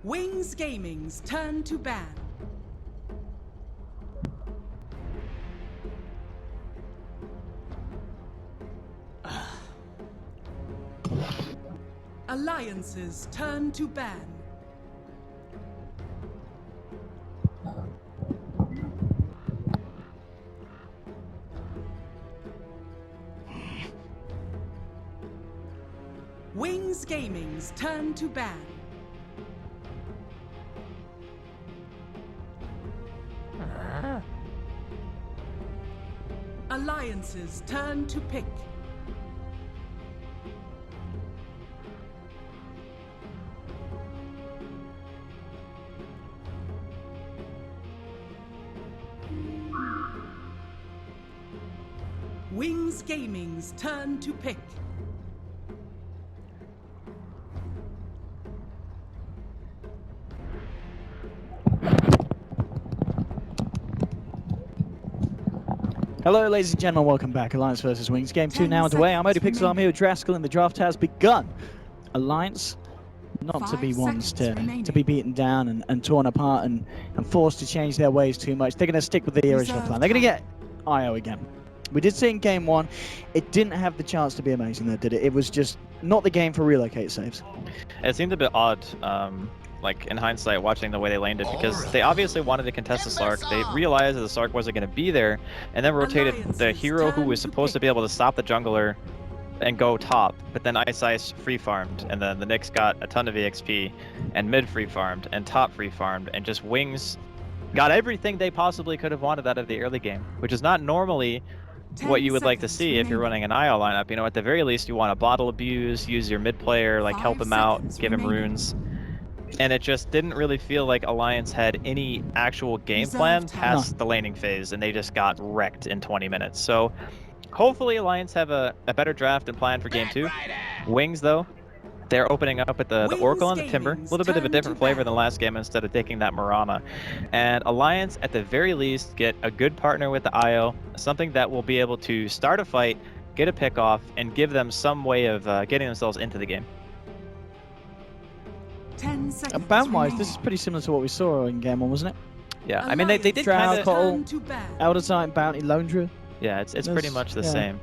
Wings Gaming's turn to ban. Alliance's turn to ban. Wings Gaming's turn to ban. Alliance's turn to pick. Wings Gaming's turn to pick. Hello ladies and gentlemen, welcome back. Alliance versus Wings. Game 2 now underway. I'm ODPixel, I'm here with Draskell and the draft has begun. Alliance, not to be ones to be beaten down and torn apart and forced to change their ways too much. They're going to stick with the original plan. They're going to get IO again. We did see in game 1, it didn't have the chance to be amazing though, did it? It was just not the game for relocate saves. It seemed a bit odd. Like in hindsight, watching the way they laned it, because they obviously wanted to contest the Sark. They realized that the Sark wasn't going to be there, and then rotated the hero who was supposed to be able to stop the jungler and go top, but then Ice free farmed, and then the Nyx got a ton of EXP, and mid free farmed, and top free farmed, and just Wings got everything they possibly could have wanted out of the early game, which is not normally what you would like to see if you're running an IO lineup. You know, at the very least, you want to bottle abuse, use your mid player, like help him out, give him runes. And it just didn't really feel like Alliance had any actual game plan past the laning phase, and they just got wrecked in 20 minutes. So hopefully Alliance have a better draft and plan for game 2. Wings, though, they're opening up at the Oracle and the Timber. A little bit of a different flavor than last game instead of taking that Mirana. And Alliance, at the very least, get a good partner with the IO, something that will be able to start a fight, get a pick off, and give them some way of getting themselves into the game. Ban-wise, this is pretty similar to what we saw in game 1, wasn't it? Yeah, I mean, they did kind of... Elder Titan, Bounty, Lone Druid. Yeah, it's pretty much the same.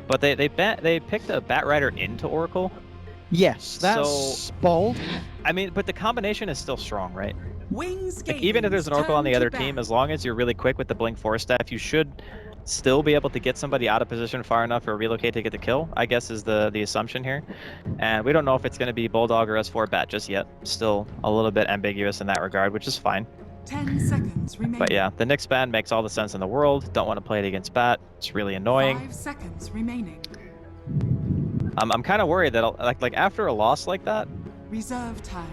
But they picked a Bat Rider into Oracle. Yes, that's bold. I mean, but the combination is still strong, right? Wings like, even if there's an Oracle on the other team, as long as you're really quick with the Blink Force staff, you should still be able to get somebody out of position far enough for a relocate to get the kill, I guess is the assumption here. And we don't know if it's going to be Bulldog or S4 Bat just yet. Still a little bit ambiguous in that regard, which is fine. 10 seconds remaining. But yeah, the Nyx ban makes all the sense in the world. Don't want to play it against Bat. It's really annoying. 5 seconds remaining. I'm kind of worried that like after a loss like that, reserve time.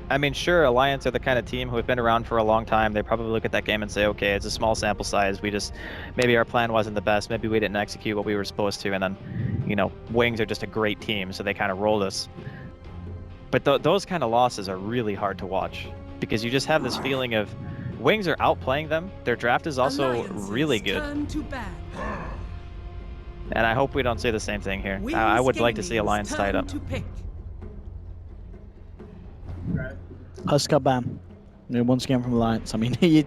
I mean, sure, Alliance are the kind of team who have been around for a long time. They probably look at that game and say, okay, it's a small sample size. Maybe our plan wasn't the best. Maybe we didn't execute what we were supposed to. And then, you know, Wings are just a great team, so they kind of rolled us. But those kind of losses are really hard to watch because you just have this feeling of Wings are outplaying them. Their draft is also really good. And I hope we don't say the same thing here. I would like to see Alliance tied up. Husker ban. Once again from Alliance. I mean, you're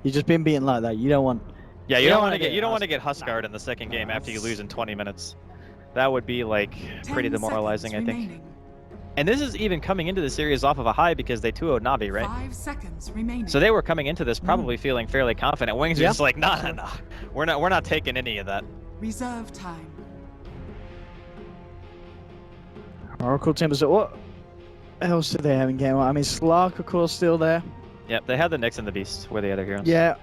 just been beaten like that. You don't want. Yeah, you don't want to get Huskard in the second game after you lose in 20 minutes. That would be like pretty demoralizing, I think. And this is even coming into the series off of a high because they 2-0'd Navi, right? 5 seconds remaining. So they were coming into this probably feeling fairly confident. Wings are just like, nah. We're not taking any of that. Reserve time. Oracle Timbers. What else did they have in game 1? I mean, Slark, of course, still there. Yep, they had the Nyx and the Beast. Were the other heroes? Yeah.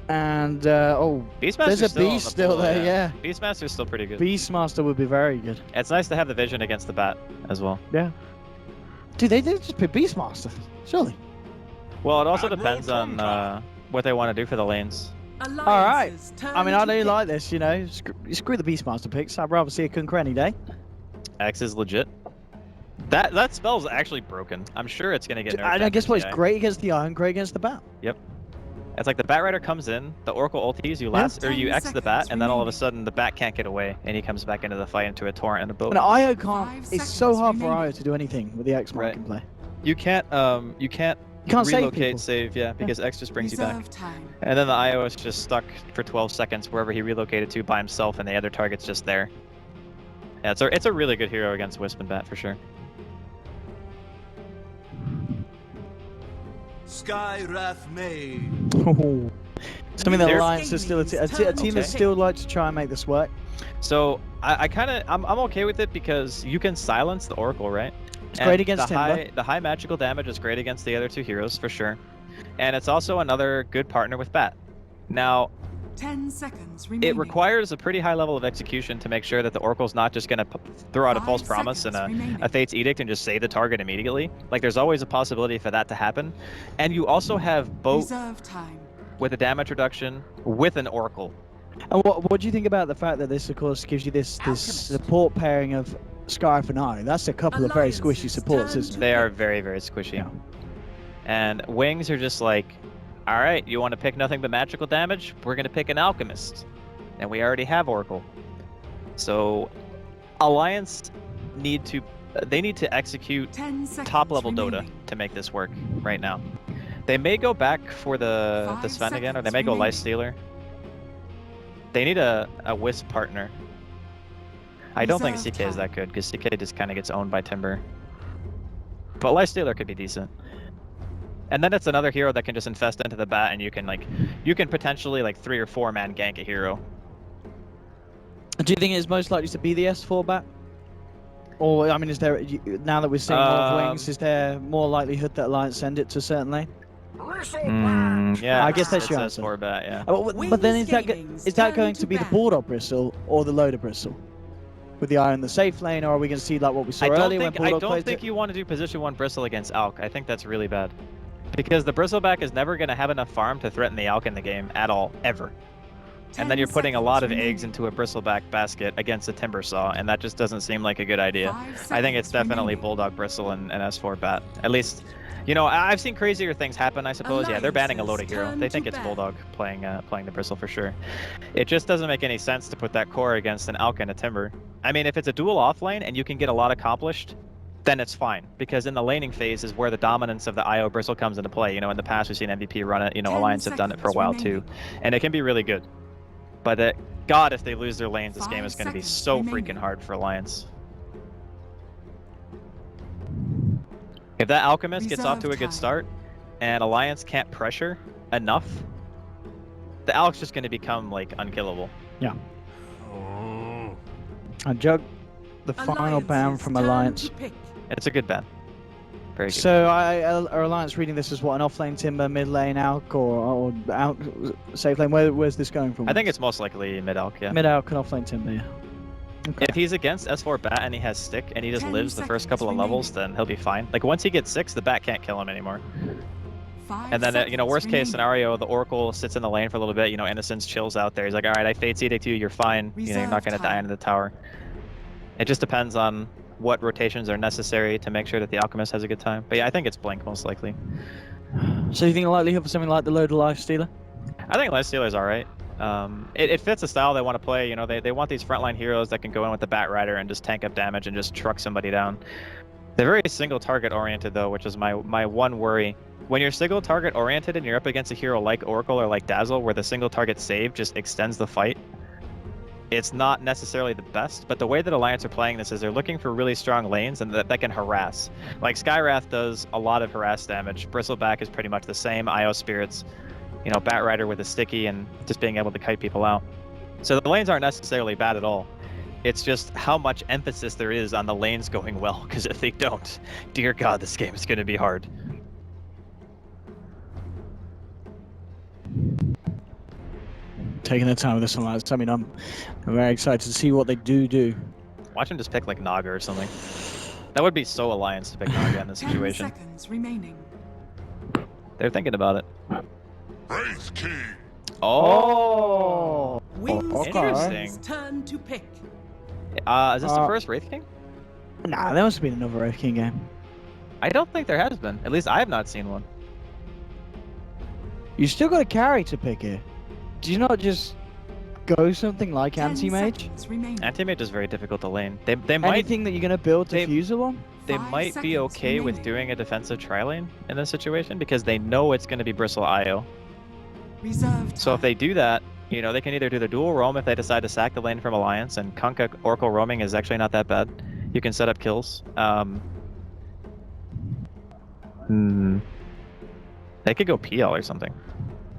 And, there's a Beast still there, yeah. Beastmaster's still pretty good. Beastmaster would be very good. It's nice to have the vision against the Bat as well. Yeah. Dude, they did just pick Beastmaster, surely. Well, it also depends on what they want to do for the lanes. Alright. I mean, I do like this, you know. Screw the Beastmaster picks. I'd rather see a Kunker any day. X is legit. That spell's actually broken. I'm sure it's going to get nerfed. I guess what? It's great against the Iron, great against the Bat. Yep. It's like the Bat Rider comes in, the Oracle ulties, you X the Bat, and then all of a sudden the Bat can't get away, and he comes back into the fight into a torrent and a boat. And IO can't. It's so hard for IO to do anything with the X mark in play. You can't You can't save relocate people. save, yeah, because X just brings you back. Reserve time. And then the IO is just stuck for 12 seconds wherever he relocated to by himself, and the other target's just there. Yeah, it's a really good hero against Wisp and Bat for sure. Skywrath May. Something that There's- Alliance is still a team that still like to try and make this work. So I'm okay with it because you can silence the Oracle, right? It's And great against the Timber. high magical damage is great against the other two heroes for sure. And it's also another good partner with Bat. Now, 10 seconds remaining. it requires a pretty high level of execution to make sure that the Oracle's not just going to throw out a 5 false promise and seconds remaining. a Fate's Edict and just save the target immediately. Like, there's always a possibility for that to happen. And you also have both Reserve time. with a damage reduction with an Oracle. And what do you think about the fact that this, of course, gives you this support pairing of Scarf and Ari? That's a couple of very squishy Alliances supports, turn isn't to it? They are very, very squishy. Yeah. And Wings are just like, all right, you want to pick nothing but magical damage? We're going to pick an Alchemist. And we already have Oracle. So Alliance need to execute 10 seconds top level Dota remaining. to make this work right now. They may go back for the 5 Sven again, or they seconds may go remaining. Lifestealer. They need a Wisp partner. I don't think Reserve CK is time. that good, because CK just kind of gets owned by Timber. But Lifestealer could be decent. And then it's another hero that can just infest into the bat, and you can potentially like 3 or 4 man gank a hero. Do you think it's most likely to be the S4 bat? Or, I mean, is there, now that we're seeing more of Wings, is there more likelihood that Alliance send it to a certain lane? Yeah, I guess that's it's your a answer. S4 bat, yeah. But then is that Gaming's going turn to to be the bat. Bulldog Bristle or the Loader Bristle? With the eye in the safe lane, or are we going to see like what we saw I earlier when don't Bulldog plays think it? you want to do position 1 Bristle against Alk. I think that's really bad. Because the Bristleback is never going to have enough farm to threaten the Alk in the game at all, ever. And then 10 you're putting a lot of seconds eggs into a Bristleback basket against a Timber Saw, and that just doesn't seem like a good idea. 5 I think it's seconds definitely remaining. Bulldog Bristle and S4 Bat. At least, you know, I've seen crazier things happen, I suppose. Yeah, they're banning a load of Alliances hero. turn They think to it's bat. Bulldog playing the Bristle for sure. It just doesn't make any sense to put that core against an Alk and a Timber. I mean, if it's a dual off lane and you can get a lot accomplished, then it's fine. Because in the laning phase is where the dominance of the IO Bristle comes into play. You know, in the past we've seen MVP run it. You know, 10 Alliance have done it for a while too. seconds And it can be really good. But God, if they lose their lanes, this 5 game is going to be seconds so remaining. freaking hard for Alliance. If that Alchemist gets off to a Reserve good time. start, and Alliance can't pressure enough, the Alk's just going to become, like, unkillable. And Jug, the final ban Alliances from turn Alliance. to pick. It's a good ban. Very good. So are Alliance reading this as what, an off lane Timber, mid lane Alk, or out safe lane? Where's this going from? I think it's most likely mid-Alk, yeah. mid Alk and off lane Timber. Yeah. Okay. If he's against S4 Bat and he has Stick and he just 10 lives the first seconds couple of levels, remaining. then he'll be fine. Like, once he gets 6, the Bat can't kill him anymore. 5 And then, you know, seconds worst case remaining. scenario, the Oracle sits in the lane for a little bit. You know, Innocence chills out there. He's like, all right, I Fate's Edict you, you're fine. You know, you're not Reserve going to die time. into the tower. It just depends on what rotations are necessary to make sure that the Alchemist has a good time. But yeah, I think it's Blink most likely. So you think the likelihood for something like the Loader Lifestealer? I think Lifestealer's all right. It fits the style they want to play. You know, they want these frontline heroes that can go in with the Bat Rider and just tank up damage and just truck somebody down. They're very single target oriented though, which is my one worry. When you're single target oriented and you're up against a hero like Oracle or like Dazzle, where the single target save just extends the fight, it's not necessarily the best. But the way that Alliance are playing this is they're looking for really strong lanes and that can harass. Like Skywrath does a lot of harass damage. Bristleback is pretty much the same. IO Spirits, you know, Bat Rider with a sticky and just being able to kite people out. So the lanes aren't necessarily bad at all. It's just how much emphasis there is on the lanes going well, because if they don't, dear God, this game is going to be hard. Taking their time with this Alliance. I mean, I'm very excited to see what they do. Watch him just pick like Naga or something. That would be so Alliance to pick Naga in this 10 situation. seconds remaining. They're thinking about it. Wraith King. Oh! Wings okay. Gaming's turn to pick. Is this the first Wraith King? Nah, there must have been another Wraith King game. I don't think there has been. At least I have not seen one. You still got a carry to pick here. Do you not just go something like 10 Anti-Mage? seconds remaining. Anti-Mage is very difficult to lane. They might Anything that you're going to build they- Diffusal on? they 5 might be seconds okay with remaining. doing a defensive tri-lane in this situation because they know it's going to be Bristle IO. Reserve So if time. they do that, you know, they can either do the dual roam if they decide to sack the lane from Alliance, and Kunkka Oracle roaming is actually not that bad. You can set up kills. They could go PL or something.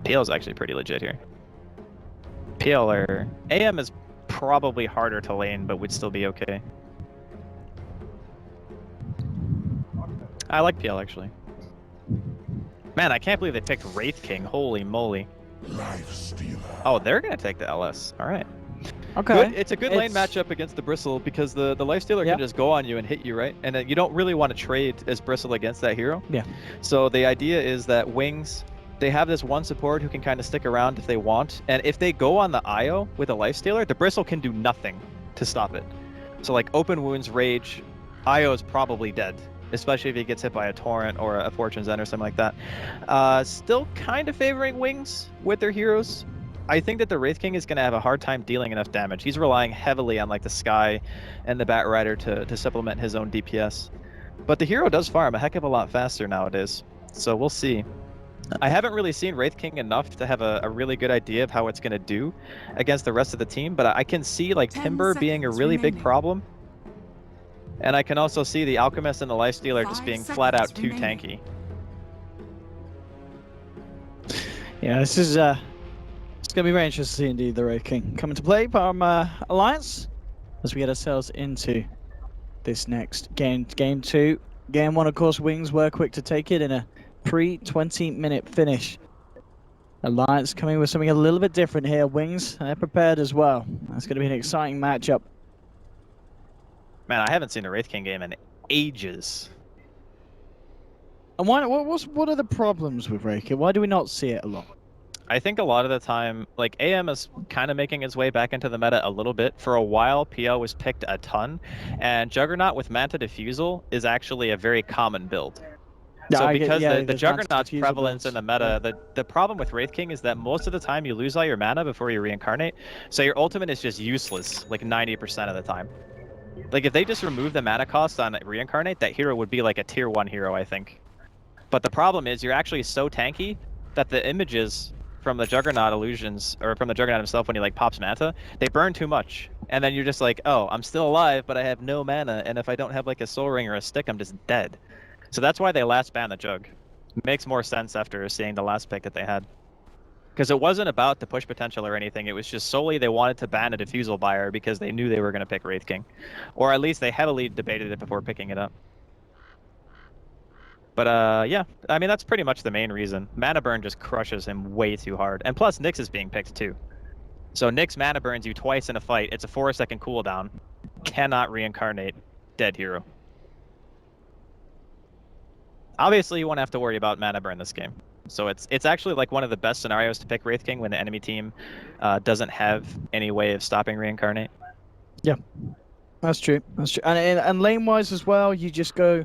PL is actually pretty legit here. PL or AM is probably harder to lane, but would still be okay. I like PL actually. Man, I can't believe they picked Wraith King. Holy moly. Oh, they're gonna take the LS. All right. Okay. Good. It's a good lane matchup against the Bristle because the Lifestealer can just go on you and hit you, right? And then you don't really want to trade as Bristle against that hero. Yeah. So the idea is that Wings, they have this one support who can kind of stick around if they want, and if they go on the IO with a Lifestealer, the Bristle can do nothing to stop it. So like open wounds, rage, IO is probably dead, especially if he gets hit by a Torrent or a Fortune's End or something like that. Still kind of favoring Wings with their heroes. I think that the Wraith King is going to have a hard time dealing enough damage. He's relying heavily on like the Sky and the Bat Rider to supplement his own DPS. But the hero does farm a heck of a lot faster nowadays, so we'll see. I haven't really seen Wraith King enough to have a really good idea of how it's going to do against the rest of the team, but I can see like 10 Timber being a really big remaining. problem. And I can also see the Alchemist and the Lifestealer just 5 being flat out too remaining. tanky. Yeah, this is it's going to be very interesting to see indeed the Wraith King coming to play from Alliance as we get ourselves into this next game. Game 2. Game 1, of course, Wings were quick to take it in a pre-20-minute finish. Alliance coming with something a little bit different here. Wings, they're prepared as well. That's going to be an exciting matchup. Man, I haven't seen a Wraith King game in ages. And what are the problems with Wraith King? Why do we not see it a lot? I think a lot of the time, like AM is kind of making its way back into the meta a little bit. For a while, PL was picked a ton, and Juggernaut with Manta Diffusal is actually a very common build. So because the Juggernaut's prevalence in the meta, the problem with Wraith King is that most of the time you lose all your mana before you reincarnate, so your ultimate is just useless, like 90% of the time. Like if they just remove the mana cost on reincarnate, that hero would be like a tier 1 hero, I think. But the problem is you're actually so tanky that the images from the Juggernaut illusions, or from the Juggernaut himself when he like pops Manta, they burn too much. And then you're just like, oh, I'm still alive, but I have no mana, and if I don't have like a Soul Ring or a stick, I'm just dead. So that's why they last banned the Jug. Makes more sense after seeing the last pick that they had. Because it wasn't about the push potential or anything, it was just solely they wanted to ban a Diffusal buyer because they knew they were going to pick Wraith King. Or at least they heavily debated it before picking it up. But yeah, I mean, that's pretty much the main reason. Mana burn just crushes him way too hard. And plus, Nyx is being picked too. So Nyx mana burns you twice in a fight. It's a 4-second cooldown. Cannot reincarnate. Dead hero. Obviously, you won't have to worry about mana burn this game. So it's actually like one of the best scenarios to pick Wraith King when the enemy team doesn't have any way of stopping reincarnate. Yeah, that's true. That's true. And lane-wise as well, you just go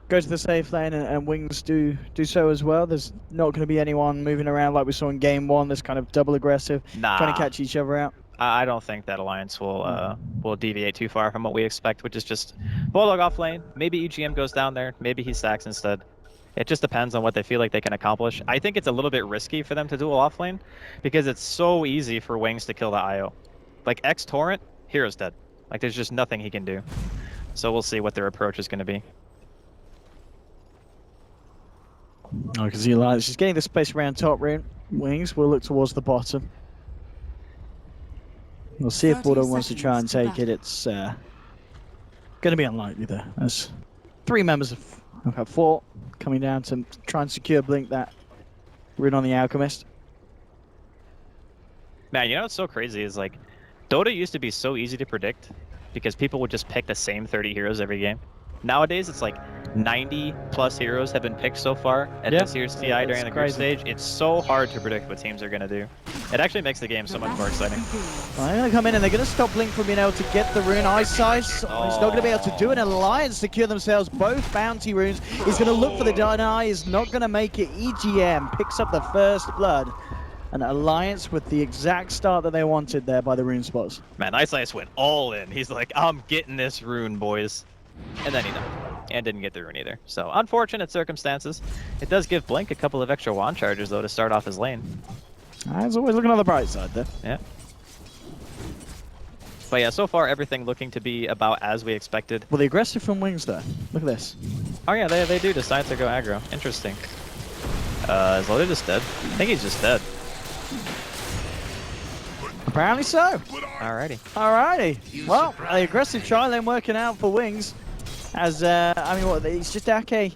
to the safe lane, and Wings do so as well. There's not going to be anyone moving around like we saw in game 1. This kind of double aggressive, trying to catch each other out. I don't think that Alliance will deviate too far from what we expect, which is just Bulldog off lane. Maybe EGM goes down there. Maybe he stacks instead. It just depends on what they feel like they can accomplish. I think it's a little bit risky for them to duel off lane because it's so easy for Wings to kill the IO. Like X Torrent, hero's dead. Like there's just nothing he can do. So we'll see what their approach is going to be. Oh, because Alliance is getting the space around top rune. Wings will look towards the bottom. We'll see if bo2 wants to try and take it. It's going to be unlikely there. As 3 members of 4 coming down to try and secure Blink that rune on the Alchemist. Man, you know what's so crazy is like, Dota used to be so easy to predict because people would just pick the same 30 heroes every game. Nowadays, it's like 90+ heroes have been picked so far at this year's TI during the group stage. It's so hard to predict what teams are going to do. It actually makes the game so much more exciting. Well, they're going to come in and they're going to stop Blink from being able to get the rune Eyesight. He's not going to be able to do it. Alliance secure themselves both bounty runes. He's going to look for the deny. He's not going to make it. EGM picks up the first blood. An Alliance with the exact start that they wanted there by the rune spots. Man, Eyesight went all in. He's like, I'm getting this rune, boys. And then he died. and didn't get the rune either. So unfortunate circumstances. It does give Blink a couple of extra wand charges though to start off his lane. As always, looking on the bright side there. Yeah. But yeah, so far everything looking to be about as we expected. Well, the aggressive from Wings though. Look at this. Oh yeah, they do decide to go aggro. Interesting. Is Loda just dead? I think he's just dead. Apparently so. Alrighty. Alrighty. Well, the aggressive try lane working out for Wings. As, I mean, what, it's just Ake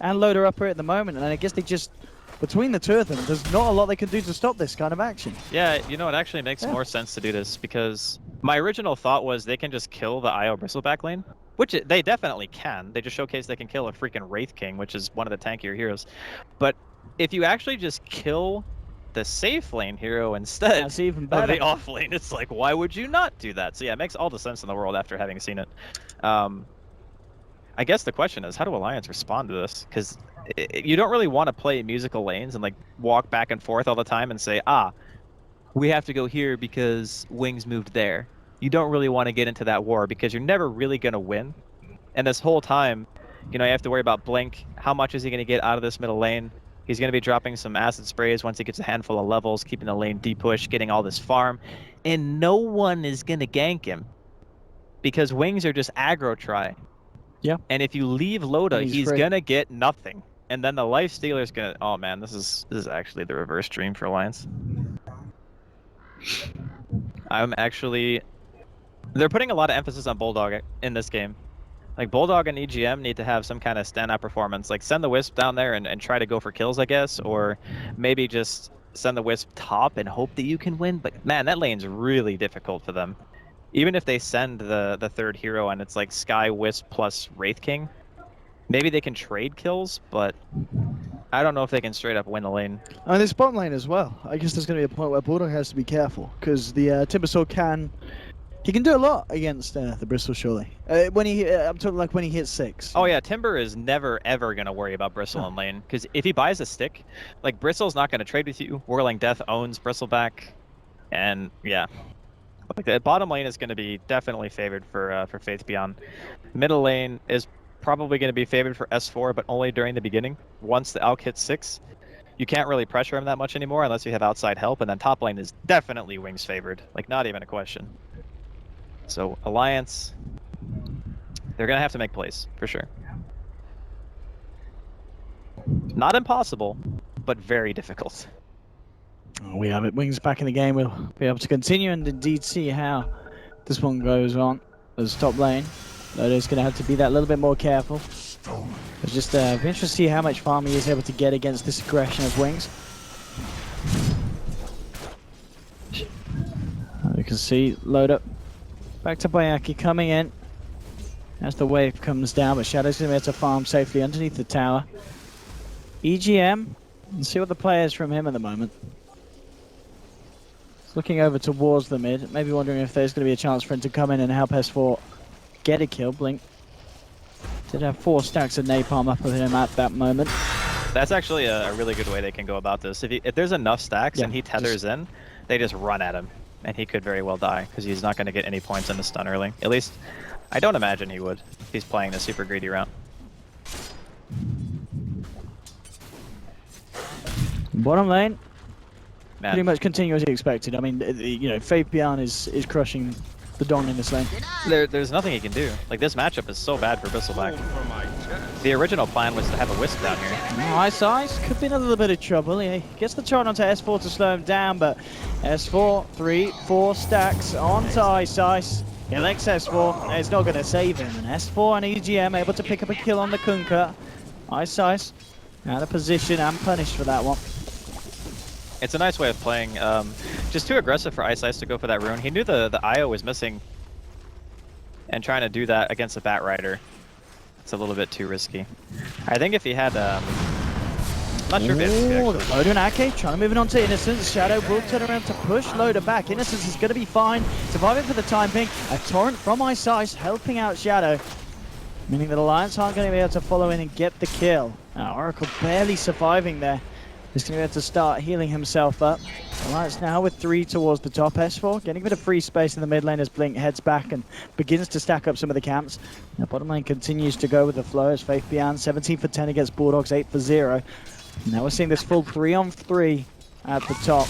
and Loader up here at the moment, and I guess they just, between the two of them, there's not a lot they can do to stop this kind of action. Yeah, you know, it actually makes more sense to do this because my original thought was they can just kill the IO Bristleback lane, which they definitely can. They just showcase they can kill a freaking Wraith King, which is one of the tankier heroes. But if you actually just kill the safe lane hero instead That's even of better. the off lane, it's like, why would you not do that? So yeah, it makes all the sense in the world after having seen it. I guess the question is, how do Alliance respond to this? Because you don't really want to play musical lanes and like walk back and forth all the time and say, we have to go here because Wings moved there. You don't really want to get into that war because you're never really going to win. And this whole time, you know, you have to worry about Blink. How much is he going to get out of this middle lane? He's going to be dropping some acid sprays once he gets a handful of levels, keeping the lane deep push, getting all this farm. And no one is going to gank him because Wings are just aggro try. Yeah. And if you leave Loda, he's free. going to get nothing. And then the Life Stealer's going to... Oh man, this is actually the reverse dream for Alliance. I'm actually... They're putting a lot of emphasis on Bulldog in this game. Like, Bulldog and EGM need to have some kind of standout performance. Like, send the Wisp down there and try to go for kills, I guess. Or maybe just send the Wisp top and hope that you can win. But, man, that lane's really difficult for them. Even if they send the third hero and it's like Sky, Wisp plus Wraith King, maybe they can trade kills, but I don't know if they can straight up win the lane. And this bottom lane as well. I guess there's going to be a point where Bulldog has to be careful because the Timbersaw can do a lot against the Bristol, surely. When I'm talking like when he hits 6. Oh yeah, Timber is never ever going to worry about Bristle in lane because if he buys a stick, like Bristle's not going to trade with you. Whirling Death owns Bristleback, and yeah. Like the bottom lane is going to be definitely favored for Faith Beyond. Middle lane is probably going to be favored for S4, but only during the beginning. Once the Alk hits 6, you can't really pressure him that much anymore unless you have outside help, and then top lane is definitely Wings favored. Like, not even a question. So, Alliance, they're going to have to make plays, for sure. Not impossible, but very difficult. We have it. Wings back in the game. We'll be able to continue and indeed see how this one goes on. As top lane, Loda's going to have to be that little bit more careful. It's just be interesting to see how much farm he is able to get against this aggression of Wings. You can see Loda back to Bayaki coming in as the wave comes down, but Shadow's going to be able to farm safely underneath the tower. EGM, let's see what the play is from him at the moment. Looking over towards the mid, maybe wondering if there's going to be a chance for him to come in and help S4 get a kill. Blink did have 4 stacks of napalm up of him at that moment. That's actually a really good way they can go about this. If there's enough stacks and he tethers in, they just run at him, and he could very well die because he's not going to get any points in the stun early. At least, I don't imagine he would if he's playing the super greedy route. Bottom lane. Man. Pretty much continue as he expected. I mean, you know, Faith Beyond is crushing the Don in this lane. There's nothing he can do. Like, this matchup is so bad for Bristleback. The original plan was to have a Wisp down here. Ice Ice could be in a little bit of trouble. He gets the charge onto S4 to slow him down, but S4, 3, 4 stacks onto Ice Ice. He elects S4. It's not going to save him. And S4 and EGM able to pick up a kill on the Kunkka. Ice Ice out of position and punished for that one. It's a nice way of playing. Just too aggressive for Ice Ice to go for that rune. He knew the IO was missing, and trying to do that against a Bat Rider, it's a little bit too risky. I think if he had, not sure if it's actually. Loda and Ake trying to move it on to Innocence. Shadow will turn around to push Loda back. Innocence is going to be fine, surviving for the time being. A torrent from Ice Ice helping out Shadow, meaning that Alliance aren't going to be able to follow in and get the kill. Oracle barely surviving there. He's going to have to start healing himself up. Alliance now with 3 towards the top. S4 getting a bit of free space in the mid lane as Blink heads back and begins to stack up some of the camps. Now bottom lane continues to go with the flow as Faith Beyond 17 for 10 against Bulldogs, 8 for 0. Now we're seeing this full 3-on-3 at the top.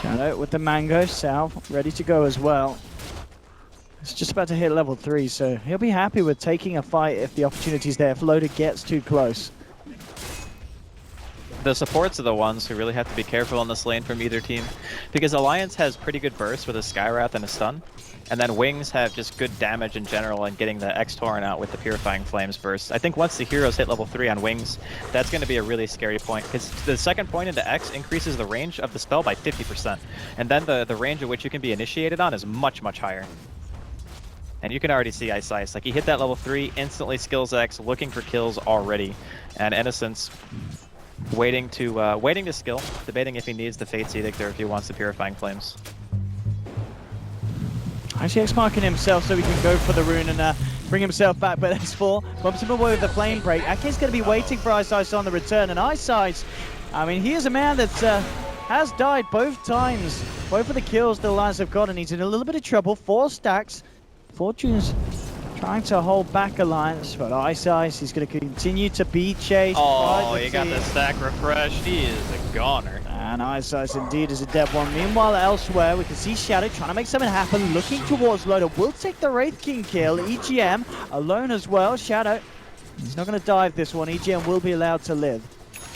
Shadow with the Mango, Salve ready to go as well. It's just about to hit level 3, so he'll be happy with taking a fight if the opportunity's there, if Loader gets too close. The supports are the ones who really have to be careful in this lane from either team, because Alliance has pretty good burst with a Skywrath and a stun, and then Wings have just good damage in general and getting the X-Torrent out with the Purifying Flames burst. I think once the heroes hit level 3 on Wings, that's going to be a really scary point, because the second point into X increases the range of the spell by 50%, and then the range at which you can be initiated on is much, much higher. And you can already see Ice Ice, like he hit that level 3, instantly skills X, looking for kills already, and Innocence waiting to skill, debating if he needs the Fate's Edict or if he wants the Purifying Flames. Actually X-marking himself so he can go for the rune and bring himself back, but S4 bumps him away with the Flame Break. Ake's going to be waiting for Ice Ice on the return, and Ice Ice, I mean, he is a man that has died both times. Both of the kills the Alliance have got, and he's in a little bit of trouble. 4 stacks. Fortune's trying to hold back Alliance, but Ice Ice, he's going to continue to be chased. Oh, he got the stack refreshed. He is a goner. And Ice Ice indeed is a dead one. Meanwhile, elsewhere, we can see Shadow trying to make something happen, looking towards Loader. Will take the Wraith King kill. EGM alone as well. Shadow, he's not going to dive this one. EGM will be allowed to live.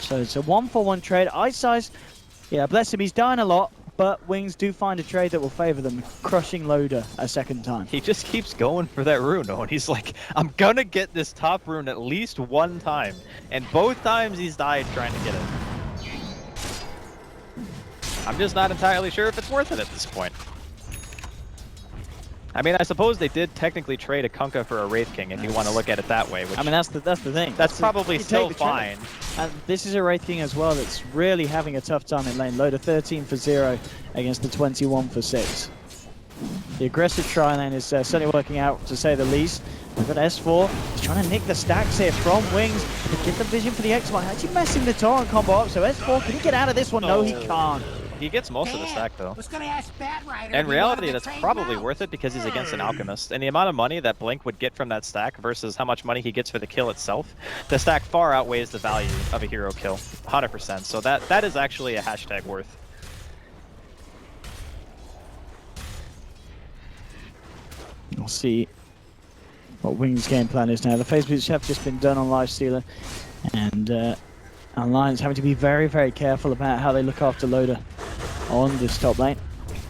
So it's a 1-for-1 trade. Ice Ice, yeah, bless him, he's dying a lot. But Wings do find a trade that will favor them, crushing Loader a second time. He just keeps going for that rune, and he's like, I'm gonna get this top rune at least one time. And both times he's died trying to get it. I'm just not entirely sure if it's worth it at this point. I mean, I suppose they did technically trade a Kunkka for a Wraith King, if you want to look at it that way. Which, I mean, that's the thing. That's probably still fine. And this is a Wraith King as well that's really having a tough time in lane. Loader 13 for 0 against the 21 for 6. The aggressive try lane is certainly working out, to say the least. We've got S4. He's trying to nick the stacks here from Wings to get the vision for the X-Mark. Actually messing the Torrent combo up. So S4, can he get out of this one? No, he can't. He gets most of the stack, though. In reality, that's probably worth it because he's against an Alchemist. And the amount of money that Blink would get from that stack versus how much money he gets for the kill itself, the stack far outweighs the value of a hero kill, 100%. So that is actually a hashtag worth. We'll see what Wings' game plan is now. The phase boots have just been done on Lifestealer, and Alliance having to be very, very careful about how they look after Loader on this top lane.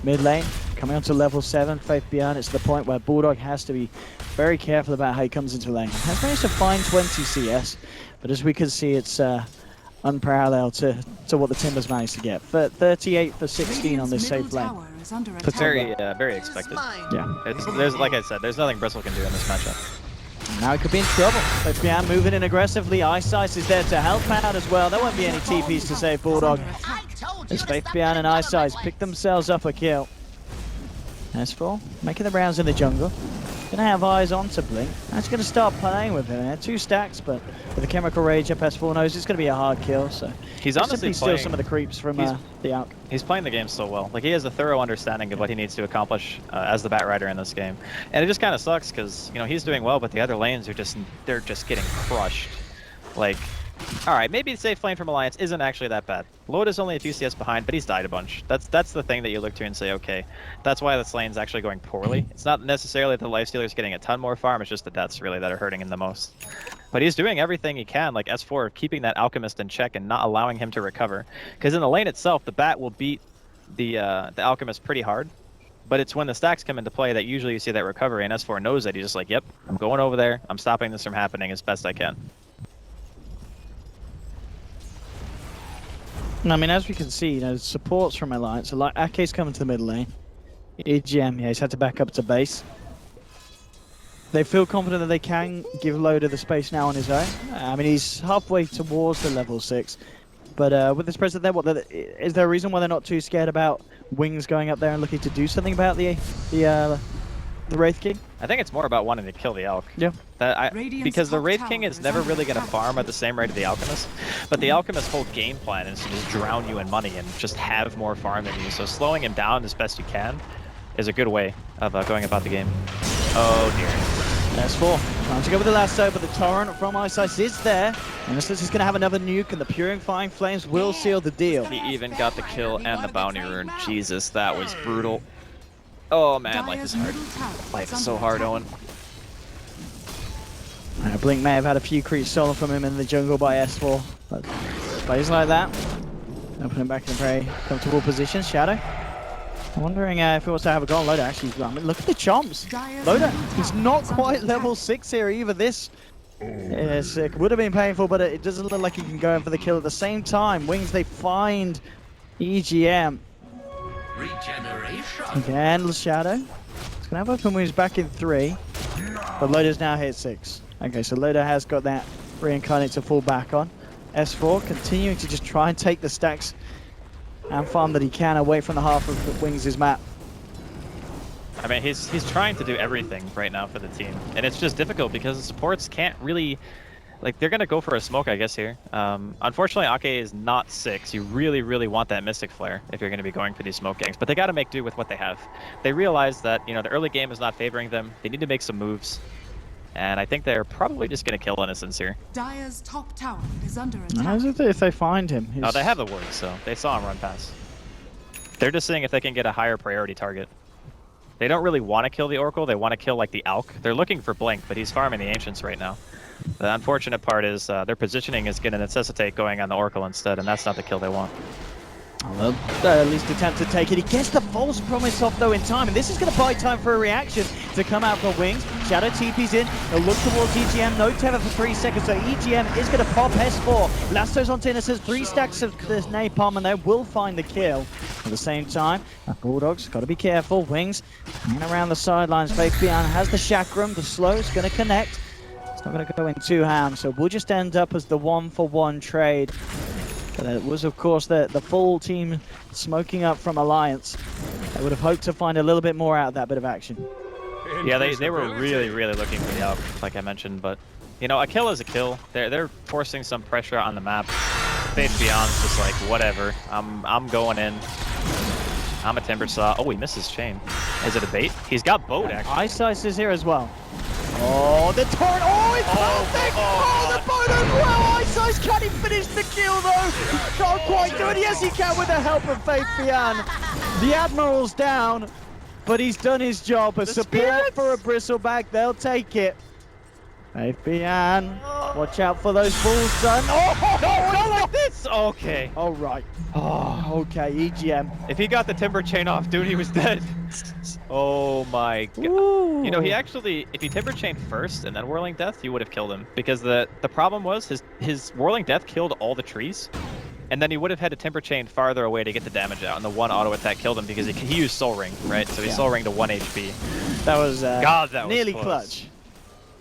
Mid lane, coming on to level 7, Faith Beyond. It's the point where Bulldog has to be very careful about how he comes into lane. He has managed to find 20 CS, but as we can see, it's unparalleled to what the Timbers managed to get. 38 for 16 on this safe lane. Very expected. Yeah. There's, like I said, there's nothing Bristle can do in this matchup. Now he could be in trouble. Faith Beyond moving in aggressively. Ice Ice is there to help out as well. There won't be any TPs to save Bulldog. As Faith Beyond and Ice Ice pick themselves up a kill. S4 making the rounds in the jungle. Gonna have eyes on to Blink. That's gonna start playing with him. 2 stacks, but with the Chemical Rage up, S4 knows it's gonna be a hard kill. So he's honestly steal some of the creeps from the Alch. He's playing the game so well. Like, he has a thorough understanding of what he needs to accomplish as the Batrider in this game. And it just kind of sucks because, you know, he's doing well, but the other lanes are they're just getting crushed. Like, all right, maybe safe lane from Alliance isn't actually that bad. Loda's only a few CS behind, but he's died a bunch. That's the thing that you look to and say, okay, that's why this lane's actually going poorly. It's not necessarily that the Lifestealer's getting a ton more farm, it's just the deaths really that are hurting him the most. But he's doing everything he can, like S4, keeping that Alchemist in check and not allowing him to recover. Because in the lane itself, the Bat will beat the Alchemist pretty hard. But it's when the stacks come into play that usually you see that recovery, and S4 knows that. He's just like, yep, I'm going over there, I'm stopping this from happening as best I can. I mean, as we can see, you know, supports from Alliance. So like Ake's coming to the middle lane. EGM, yeah, he's had to back up to base. They feel confident that they can give Loader the space now on his own. I mean, he's halfway towards the level 6. But with this presence there, is there a reason why they're not too scared about Wings going up there and looking to do something about the the Wraith King? I think it's more about wanting to kill the Elk. Yeah. Because the Wraith King is never really going to farm at the same rate of the Alchemist, but the Alchemist's whole game plan is to just drown you in money and just have more farm than you, so slowing him down as best you can is a good way of going about the game. Oh dear. There's 4. Trying to go with the lasso, but the Torrent from Ice Ice is there. And this is going to have another nuke, and the Purifying Flames will seal the deal. He even got the kill and the bounty rune. Jesus, that was brutal. Oh man, life is hard. Life is so hard, Owen. Blink may have had a few creeps stolen from him in the jungle by S4, but plays like that. They'll put him back in a very comfortable position. Shadow. I'm wondering if he wants to have a go on Loader. Actually, I mean, look at the chomps. Loader is not quite level 6 here either. This it would have been painful, but it doesn't look like he can go in for the kill at the same time. Wings, they find EGM. Again, Shadow. He's gonna have open moves back in 3, but Loader's now hit 6. Okay, so Loader has got that reincarnate to fall back on. S4 continuing to just try and take the stacks and farm that he can away from the half of the Wings' map. I mean, he's trying to do everything right now for the team, and it's just difficult because the supports can't really, like, they're gonna go for a smoke, I guess, here. Unfortunately, Ake is not 6. You really want that Mystic Flare if you're gonna be going for these smoke gangs, but they gotta make do with what they have. They realize that, you know, the early game is not favoring them. They need to make some moves, and I think they're probably just gonna kill Innocence here. Dire's top tower is under attack. How's it if they find him? Oh, they have the word, so they saw him run past. They're just seeing if they can get a higher priority target. They don't really want to kill the Oracle, they want to kill like the Alk. They're looking for Blink, but he's farming the Ancients right now. The unfortunate part is their positioning is going to necessitate going on the Oracle instead, and that's not the kill they want. Well, at least attempt to take it. He gets the false promise off though in time, and this is going to buy time for a reaction to come out from Wings. Shadow TP's in, he'll look towards EGM, no tether for 3 seconds, so EGM is going to pop S4. Lasso's on Innocence, 3 stacks of this napalm, and they will find the kill. At the same time, Bulldog's got to be careful. Wings hanging around the sidelines. Fabian has the chakram, the slow's going to connect. It's not going to go in 2 hands, so we'll just end up as the 1-for-1 trade. But it was, of course, the full team smoking up from Alliance. They would have hoped to find a little bit more out of that bit of action. Yeah, they were really looking for the Alk, like I mentioned, but, you know, a kill is a kill. They're forcing some pressure on the map. Faith Beyond's just like, whatever, I'm going in. I'm a Timber Saw. Oh, he misses Chain. Is it a bait? He's got Boat, actually. Ice Ice is here as well. Oh, the Torrent! Oh, it's perfect! Oh, the Boat as well! Ice Ice, can he finish the kill though? He can't quite do it. Yes, he can with the help of Faith Bian. The Admiral's down, but he's done his job. A support for a Bristleback, they'll take it. Faith Bian, watch out for those balls, son. Oh, no, not like this! Okay. All right. Oh, okay, EGM. If he got the Timber Chain off, dude, he was dead. Oh my god. Ooh. You know, he actually, if he Timber Chained first and then Whirling Death, he would have killed him. Because the problem was his Whirling Death killed all the trees. And then he would have had to Timber Chain farther away to get the damage out. And the one auto attack killed him because he used Soul Ring, right? So he Soul Ring to 1 HP. That was, God, that was nearly close. clutch.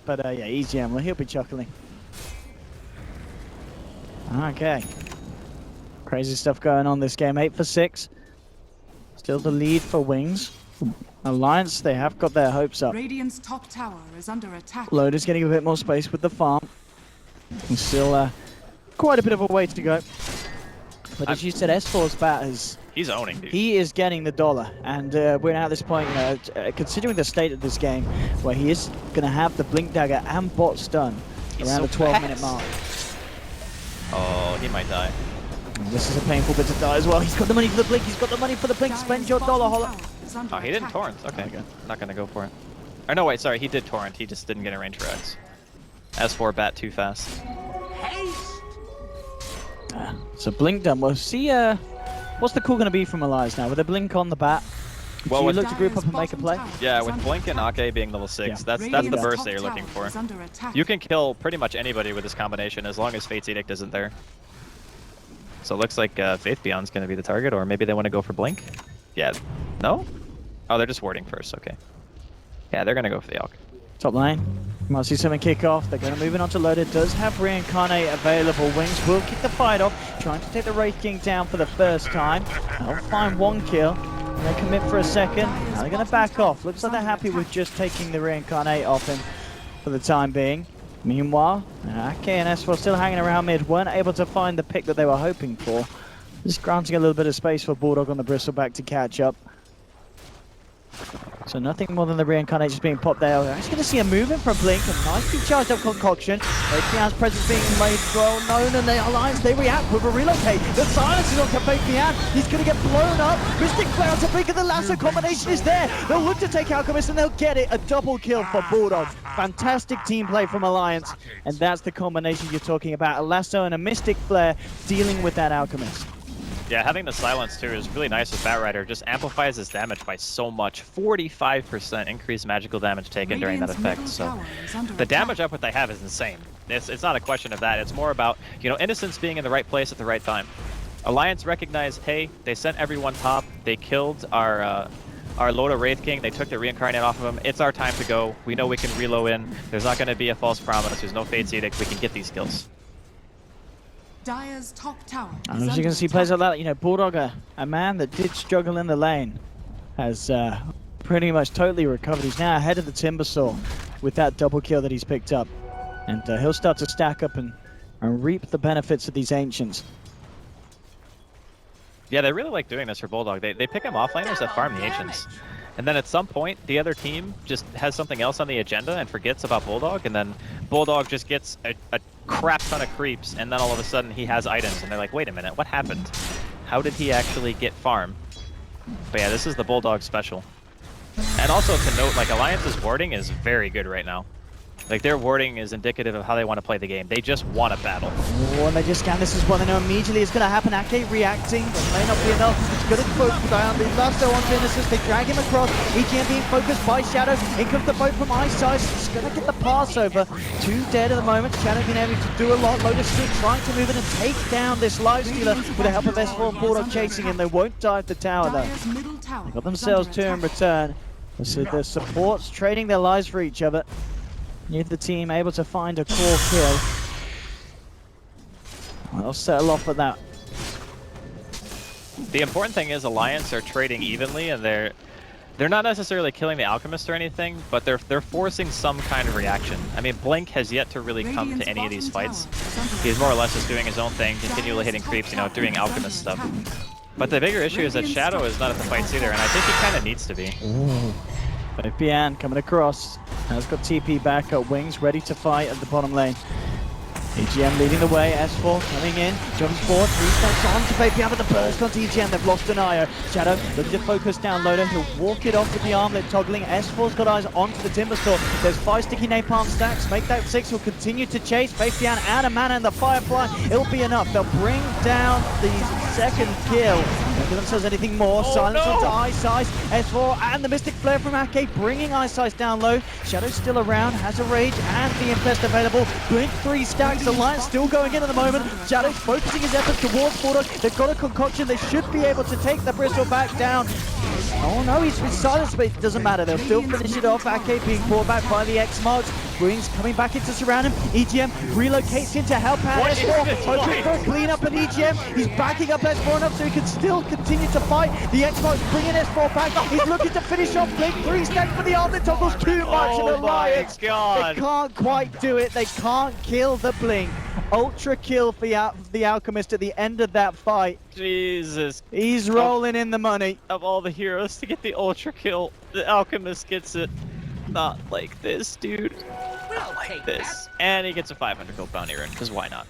But yeah, EGM, well, he'll be chuckling. Okay. Crazy stuff going on this game. 8 for 6. Still the lead for Wings. Alliance, they have got their hopes up. Radiant's top tower is under attack. Loader's getting a bit more space with the farm. And still quite a bit of a way to go. But as you said, S4's bat is... He's owning, dude. He is getting the dollar, and we're now at this point, you know, considering the state of this game, where he is going to have the Blink Dagger and bot stun around the 12-minute mark. Oh, he might die. And this is a painful bit to die as well. He's got the money for the Blink, he's got the money for the Blink. Spend your dollar, Holler. Oh, he didn't Torrent. Okay, good. Not going to go for it. Or no, wait, sorry, he did Torrent. He just didn't get a range for X. S4 bat too fast. So Blink done. We'll see, what's the call going to be from Elias now? With a Blink on the bat, well, do you look to group up and make a play? Yeah, with Blink and Ake being level 6, that's the burst that you're looking for. You can kill pretty much anybody with this combination as long as Fate's Edict isn't there. So it looks like Faith Beyond's going to be the target, or maybe they want to go for Blink? Yeah. No? Oh, they're just warding first, okay. Yeah, they're going to go for the Alk. Top lane. Might see someone kick off. They're going to move it on to Loader. Does have Reincarnate available. Wings will kick the fight off. Trying to take the Wraith King down for the first time. They'll find 1 kill. They commit for a second. Now they're going to back off. Looks like they're happy with just taking the Reincarnate off him for the time being. Meanwhile, Ake and S4 still hanging around mid, weren't able to find the pick that they were hoping for. Just granting a little bit of space for Bulldog on the Bristleback to catch up. So nothing more than the Reincarnate just being popped there. We're actually going to see a movement from Blink, a nicely charged up concoction. Fabian's presence being made well known, and the Alliance, they react with a relocate. The silence is on to Fabian. He's going to get blown up. Mystic Flare to Blink, and the lasso combination is there. They'll look to take Alchemist, and they'll get it. A double kill for Bulldog. Fantastic team play from Alliance, and that's the combination you're talking about. A lasso and a Mystic Flare dealing with that Alchemist. Yeah, having the silence too is really nice with Batrider. Just amplifies his damage by so much. 45% increased magical damage taken during that effect. So the damage output they have is insane. It's not a question of that. It's more about, you know, Innocence being in the right place at the right time. Alliance recognized, hey, they sent everyone top. They killed our Loda Wraith King. They took the Reincarnate off of him. It's our time to go. We know we can reload in. There's not going to be a false promise. There's no Fate's Edict. We can get these kills. Dire's top tower. I'm just going to see players like that. You know, Bulldog, a man that did struggle in the lane, has pretty much totally recovered. He's now ahead of the Timbersaw with that double kill that he's picked up. And he'll start to stack up and reap the benefits of these Ancients. Yeah, they really like doing this for Bulldog. They pick him offlaners that farm the Ancients. And then at some point, the other team just has something else on the agenda and forgets about Bulldog, and then Bulldog just gets a crap ton of creeps, and then all of a sudden he has items, and they're like, wait a minute, what happened? How did he actually get farm? But yeah, this is the Bulldog special. And also to note, like, Alliance's warding is very good right now. Like, their warding is indicative of how they want to play the game. They just want to battle. Oh, and they just scan. This is what they know immediately is going to happen. Ake reacting, but may not be enough. It's going to focus down the lasso onto Innocence. They drag him across. EGM being focused by Shadow. In comes the boat from Eyesight. He's going to get the pass over. 2 dead at the moment. Shadow being able to do a lot. Lotus still trying to move in and take down this Lifestealer with the help of S4 and Bulldog chasing him. They won't dive the tower though. They got themselves 2 in return. So the supports trading their lives for each other. Neither team able to find a core kill. They'll settle off at that. The important thing is Alliance are trading evenly, and they're not necessarily killing the Alchemist or anything, but they're forcing some kind of reaction. I mean, Blink has yet to really come to any of these fights. He's more or less just doing his own thing, continually hitting creeps, you know, doing Alchemist stuff. But the bigger issue is that Shadow is not at the fights either, and I think he kind of needs to be. Pian coming across. Has got TP back at wings, ready to fight at the bottom lane. EGM leading the way, S4 coming in, jumps forward, 3 steps on to Fabian, but the burst onto EGM, they've lost an IO. Shadow looking to focus down Loader, he'll walk it off with the armlet toggling. S4's got eyes onto the Timbersaw. There's 5 sticky napalm stacks, make that 6, he'll continue to chase. Fabian out of mana and the Firefly, it'll be enough. They'll bring down the 2nd kill. Don't give themselves anything more. Silence onto Eyesight, S4 and the Mystic Flare from Ake, bringing Eyesight down low. Shadow's still around, has a Rage and the Infest available. Blink 3 stacks. Alliance still going in at the moment. Shadow's focusing his efforts towards Bulldog. They've got a concoction. They should be able to take the Bristleback down. Oh no, he's silenced, but it doesn't matter. They'll still finish it off. Ake being brought back by the X-Marks. Wings coming back in to surround him. EGM relocates in to help out S4. Hoping for a cleanup at EGM. He's backing up S4 enough so he can still continue to fight. The X-Marks bringing S4 back. He's looking to finish off Blink. 3 stacks for the armlet toggles. Too much of the Alliance. They can't quite do it. They can't kill the Blink. Ultra kill for the Alchemist at the end of that fight. Jesus. He's rolling in the money. Of all the heroes to get the ultra kill, the Alchemist gets it. Not like this, dude. Not like this. And he gets a 500 gold bounty rune, because why not?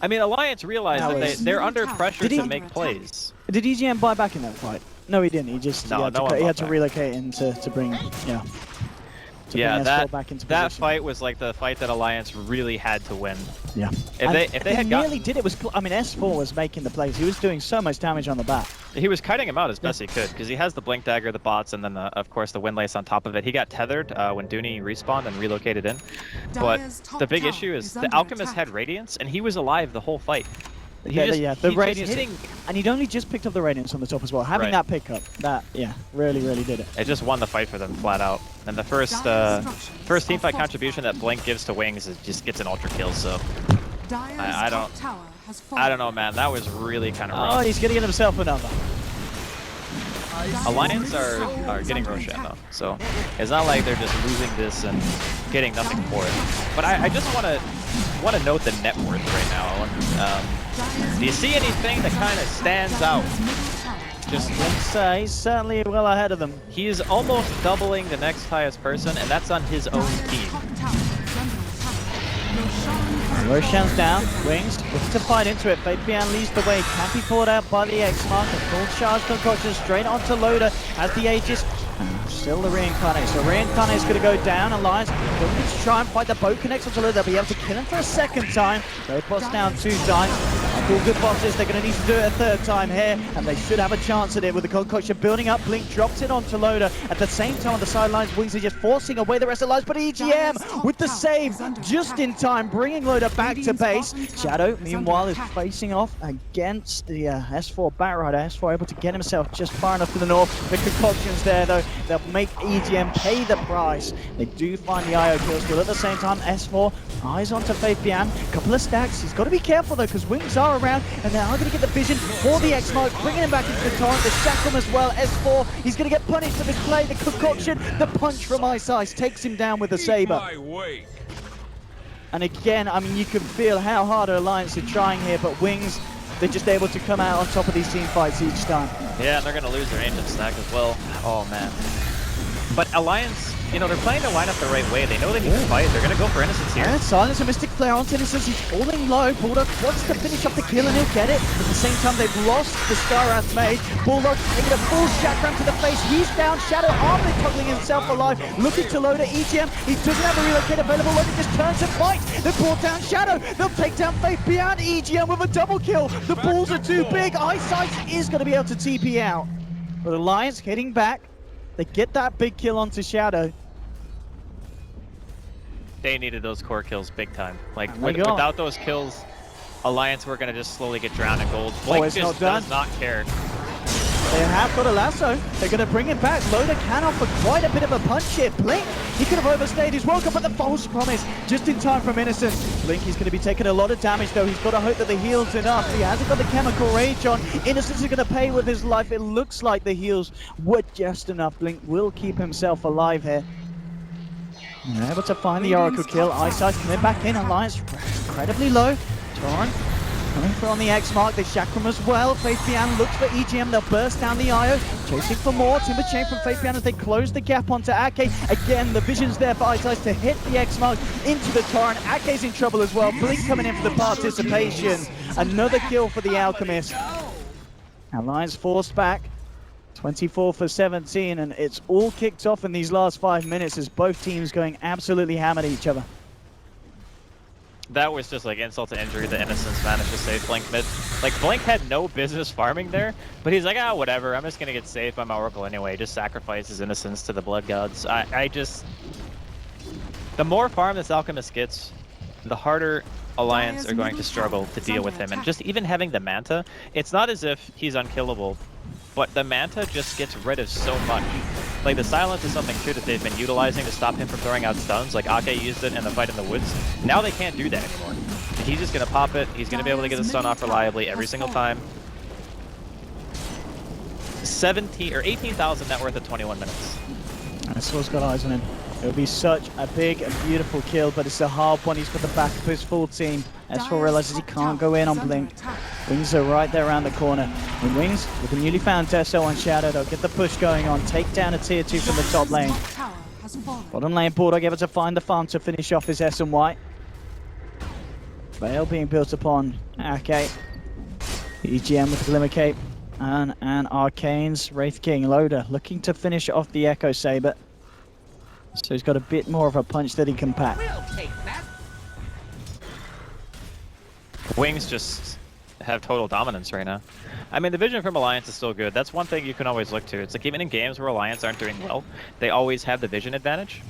I mean, Alliance realized that they're under pressure to make plays. Did EGM buy back in that fight? No, he didn't. He just he had to relocate in to bring, that fight was like the fight that Alliance really had to win. Yeah. If they had nearly did it, I mean, S4 was making the plays. He was doing so much damage on the back. He was kiting him out as best he could, because he has the Blink Dagger, the bots, and then, of course, the Windlace on top of it. He got tethered when Dooney respawned and relocated in. But the big issue is the Alchemist had Radiance, and he was alive the whole fight. The Radiance, and he'd only just picked up the Radiance on the top as well. Having that pickup, really did it. It just won the fight for them flat out. And the first teamfight contribution that Blink gives to Wings is just gets an ultra kill. So I don't know, man. That was really kind of rough. Oh, he's gonna get himself another. Alliance are getting Roshan though, so it's not like they're just losing this and getting nothing for it. But I just want to note the net worth right now. Do you see anything that kind of stands out? Just he's certainly well ahead of them. He is almost doubling the next highest person, and that's on his own team. Roshan's down, Wings looking to fight into it. Fabian leads the way, can't be pulled out by the X-Mark. A full charge concoction straight onto Loader as the Aegis. Still the Reincarnate, so Reincarnate's going to go down. Alliance going to try and fight the boat connects onto Loader. They'll be able to kill him for a second time. They boss down 2 times. Like all good bosses, they're going to need to do it a 3rd time here, and they should have a chance at it with the concoction building up. Blink drops it onto Loader. At the same time on the sidelines, Wings are just forcing away the rest of the lives, but EGM with the save just in time, bringing Loader back to base. Shadow, meanwhile, is facing off against the S4 Batrider. S4 able to get himself just far enough to the north. The concoction's there though. They'll make EGM pay the price. They do find the IO kill still at the same time. S4 eyes onto Fabian. Couple of stacks. He's got to be careful though, because Wings are around, and they are going to get the vision for the X-Mark, bringing him back into the torrent. The Shackle as well. S4, he's going to get punished for this play. The concoction, the punch from Ice Ice takes him down with the saber. And again, I mean, you can feel how hard Alliance are trying here, but Wings, they're just able to come out on top of these team fights each time. Yeah, and they're going to lose their ancient stack as well. Oh man. But Alliance, you know, they're playing their lineup the right way. They know they need to fight. They're going to go for Innocence here. And Silence and Mystic Flare onto Innocence. He's falling low. Bulldog wants to finish up the kill and he'll get it. At the same time, they've lost the Starath Mage. Bulldog taking a full chakram to the face. He's down. Shadow armor toggling himself alive. Looking to Loader. EGM, he doesn't have a relocate available. Loader just turns and fights. They brought down Shadow. They'll take down Faith beyond EGM with a double kill. The balls are too big. Ice Ice is going to be able to TP out. But Alliance heading back. They get that big kill onto Shadow. They needed those core kills big time. Like, without those kills, Alliance were going to just slowly get drowned in gold. Blink just does not care. They have got a lasso. They're going to bring it back. Loader can offer quite a bit of a punch here. Blink, he could have overstayed his welcome, but the false promise just in time from Innocence. Blink is going to be taking a lot of damage though. He's got to hope that the heal's enough. He hasn't got the chemical rage on. Innocence is going to pay with his life. It looks like the heals were just enough. Blink will keep himself alive here. They're able to find the Oracle kill. Ice Ice coming back in. Alliance incredibly low. Torrent coming through on the X-Mark. They Chakram as well. Faithian looks for EGM. They'll burst down the IO. Chasing for more. Timber Chain from Faithian as they close the gap onto Ake. Again, the vision's there for Ice Ice to hit the X-Mark into the Torrent. Ake's in trouble as well. Blink coming in for the participation. Another kill for the Alchemist. Alliance forced back. 24 for 17, and it's all kicked off in these last 5 minutes as both teams going absolutely hammered at each other. That was just like insult to injury that Innocence managed to save Blink mid. Like, Blink had no business farming there, but he's like, ah, whatever, I'm just gonna get saved by my Oracle anyway. Just sacrifice his Innocence to the Blood Gods. I just... The more farm this Alchemist gets, the harder Alliance are going to struggle to deal with him. And just even having the Manta, it's not as if he's unkillable, but the Manta just gets rid of so much. Like, the Silence is something too that they've been utilizing to stop him from throwing out stuns. Like, Ake used it in the fight in the woods. Now they can't do that anymore. He's just gonna pop it. He's gonna be able to get the stun off reliably every single time. 18,000 net worth at 21 minutes. S4's got eyes on him. It'll be such a big and beautiful kill, but it's a hard one. He's got the back of his full team. S4 realizes he can't go in on Blink. Wings are right there around the corner. And Wings, with the newly found Tesso on Shadow, they'll get the push going on. Take down a tier 2 from the top lane. Bottom lane, Bulldog able to find the farm to finish off his S and Y. Veil being built upon Ake. EGM with the Glimmer Cape. And Arcane's Wraith King. Loader looking to finish off the Echo Saber. So he's got a bit more of a punch that he can pack. Wings just have total dominance right now. I mean, the vision from Alliance is still good. That's one thing you can always look to. It's like, even in games where Alliance aren't doing well, they always have the vision advantage.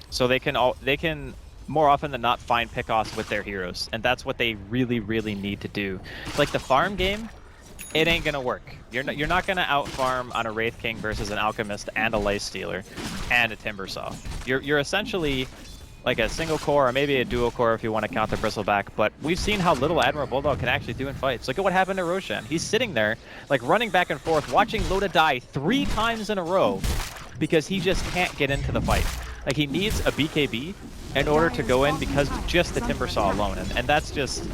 So they can more often than not find pickoffs with their heroes. And that's what they really, really need to do. Like, the farm game, it ain't gonna work. You're not gonna out farm on a Wraith King versus an Alchemist and a Life Stealer and a Timber Saw. You're essentially like a single core or maybe a dual core if you want to count the Bristleback, but we've seen how little Admiral Bulldog can actually do in fights. Look at what happened to Roshan. He's sitting there, like running back and forth, watching Loda die 3 times in a row because he just can't get into the fight. Like, he needs a BKB in order to go in because of just the Timbersaw alone, and that's just,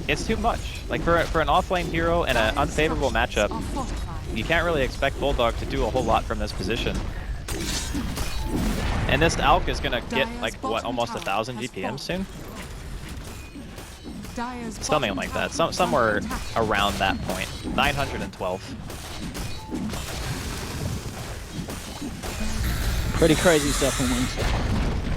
it's too much. Like, for an offlane hero in an unfavorable matchup, you can't really expect Bulldog to do a whole lot from this position. And this Alk is gonna get, like, what, almost 1,000 GPM soon? Something like that. Somewhere around that point. 912. Pretty crazy stuff from Wings.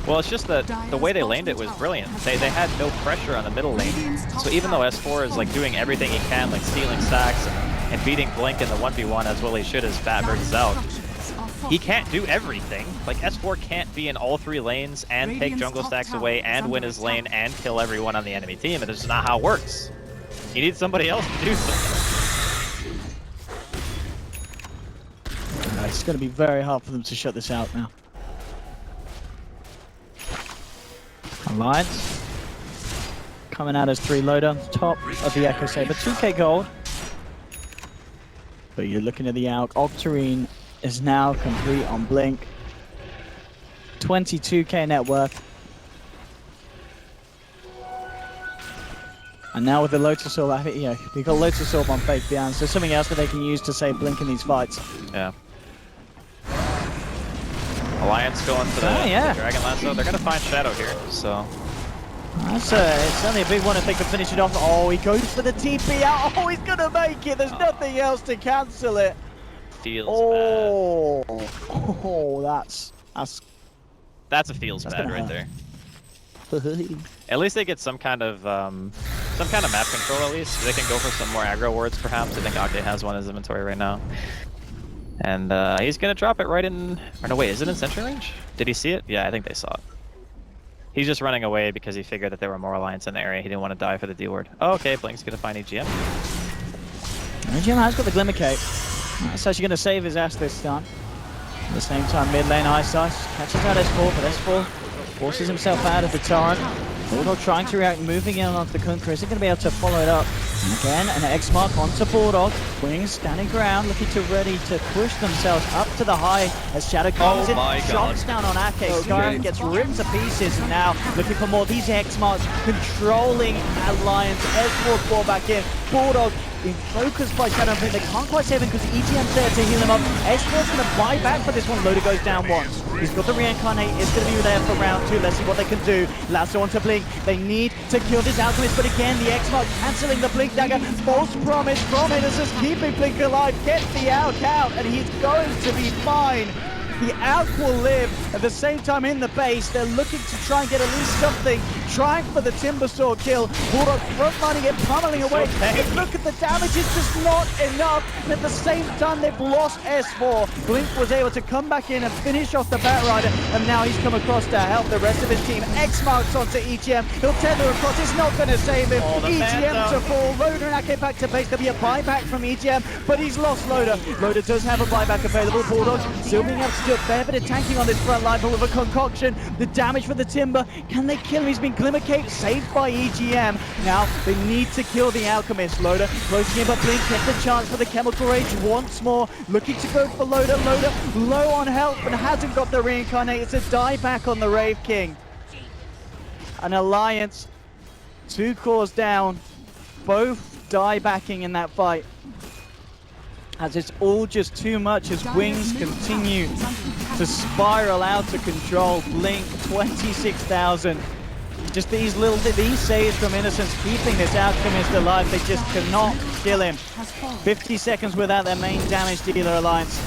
Well, it's just that the way they laned it was brilliant. They had no pressure on the middle lane. So even though S4 is, like, doing everything he can, like stealing stacks and beating Blink in the 1v1 as well he should as Fat versus Alk, he can't do everything. Like, S4 can't be in all 3 lanes and take jungle stacks away and win his lane and kill everyone on the enemy team. And it's just not how it works. You need somebody else to do something. It's going to be very hard for them to shut this out now. Alliance coming out as 3 loader, top of the Echo Saber, 2k gold. But you're looking at the Alk. Octarine is now complete on Blink. 22k net worth. And now with the Lotus Orb, I think, yeah, we've got Lotus Orb on Faith Beyond, so something else that they can use to save Blink in these fights. Yeah. Alliance going for the Dragon Lasso. They're gonna find Shadow here, so. That's it's certainly a big one if they can finish it off. Oh, he goes for the TP out. Oh, he's gonna make it. There's nothing else to cancel it. Feels bad. Oh, that's a feels bad right there. At least they get some kind of map control. At least they can go for some more aggro wards, perhaps. I think Ake has one in his inventory right now. And he's gonna drop it right in. Or no, wait, is it in sentry range? Did he see it? Yeah, I think they saw it. He's just running away because he figured that there were more Alliance in the area. He didn't want to die for the D ward. Oh, okay, Blink's gonna find EGM. EGM has got the Glimmer Cape. That's actually gonna save his ass this time. At the same time, mid lane Ice Ice catches out S4, but S4 forces himself out of the torrent. Bulldog trying to react, moving in onto the Kunkka. Isn't going to be able to follow it up. And again, an X mark onto Bulldog. Wings standing ground, looking to ready to push themselves up to the high as Shadow comes in. Shots down on Ake. Skyrim gets ripped to pieces. And now looking for more. These X marks controlling Alliance. S4 fall back in. Bulldog being focused by Shadow. They can't quite save him because EGM's there to heal him up. S4's going to buy back for this one. Loader goes down once. He's got the reincarnate. It's going to be there for round 2. Let's see what they can do. Lasso onto Blink. They need to kill this Alchemist, but again, the X-Mark cancelling the Blink dagger. False promise from Innocence, keeping Blink alive. Get the Alk out, and he's going to be fine. The Alk will live. At the same time, in the base, they're looking to try and get at least something. Trying for the Timbersaw kill. Bulldog front running it, pummeling away. But look at the damage, it's just not enough. And at the same time, they've lost S4. Blink was able to come back in and finish off the Batrider. And now he's come across to help the rest of his team. X marks onto EGM. He'll tether across. It's not going to save him. EGM to fall. Loader and Ake back to base. There'll be a buyback from EGM, but he's lost Loader. Loader does have a buyback available. Bulldog still being able to do a fair bit of tanking on this front line, but with a concoction. The damage for the Timber. Can they kill him? He's been Glimmer Cape saved by EGM. Now they need to kill the Alchemist. Loader closing in, but Blink gets the chance for the Chemical Rage once more. Looking to go for Loader. Loader low on health, but hasn't got the Reincarnate. It's a die back on the Rave King. An Alliance, 2 cores down, both die backing in that fight. As it's all just too much as Wings continue to spiral out of control. Blink 26,000. Just these saves from Innocence keeping this Alchemist alive. They just cannot kill him. 50 seconds without their main damage dealer Alliance.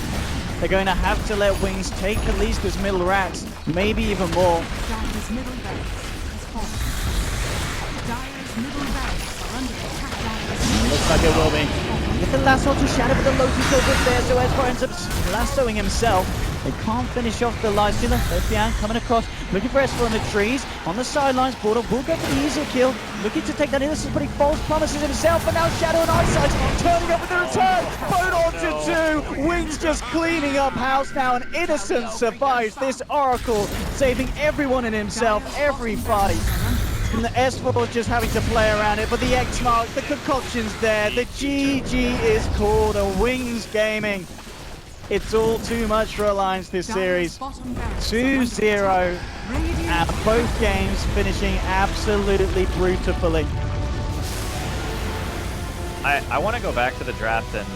They're going to have to let Wings take at least his middle racks, maybe even more. Dyer's middle barracks has fallen. Dyer's middle barracks are under attack. Looks like it will be. With the lasso to Shadow, but the Lotus Orb is there, so Esper ends up lassoing himself. They can't finish off the life stealer. There's Bian coming across, looking for S4 in the trees. On the sidelines, Border will go for the easy kill. Looking to take that innocent, putting false promises himself, but now Shadow and Eyesight turning up with the return. Both on to 2. Wings just cleaning up house now, and Innocent survives this Oracle, saving everyone and himself every fight. And the S4 just having to play around it, but the X mark, the concoction's there. The GG is called a Wings Gaming. It's all too much for Alliance this series. 2-0, and both games finishing absolutely beautifully. I want to go back to the draft, and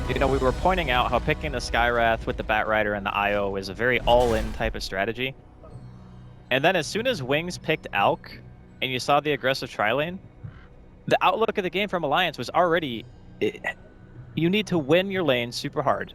you know, we were pointing out how picking the Skywrath with the Batrider and the IO is a very all-in type of strategy. And then as soon as Wings picked Alk, and you saw the aggressive tri-lane, the outlook of the game from Alliance was already, you need to win your lane super hard.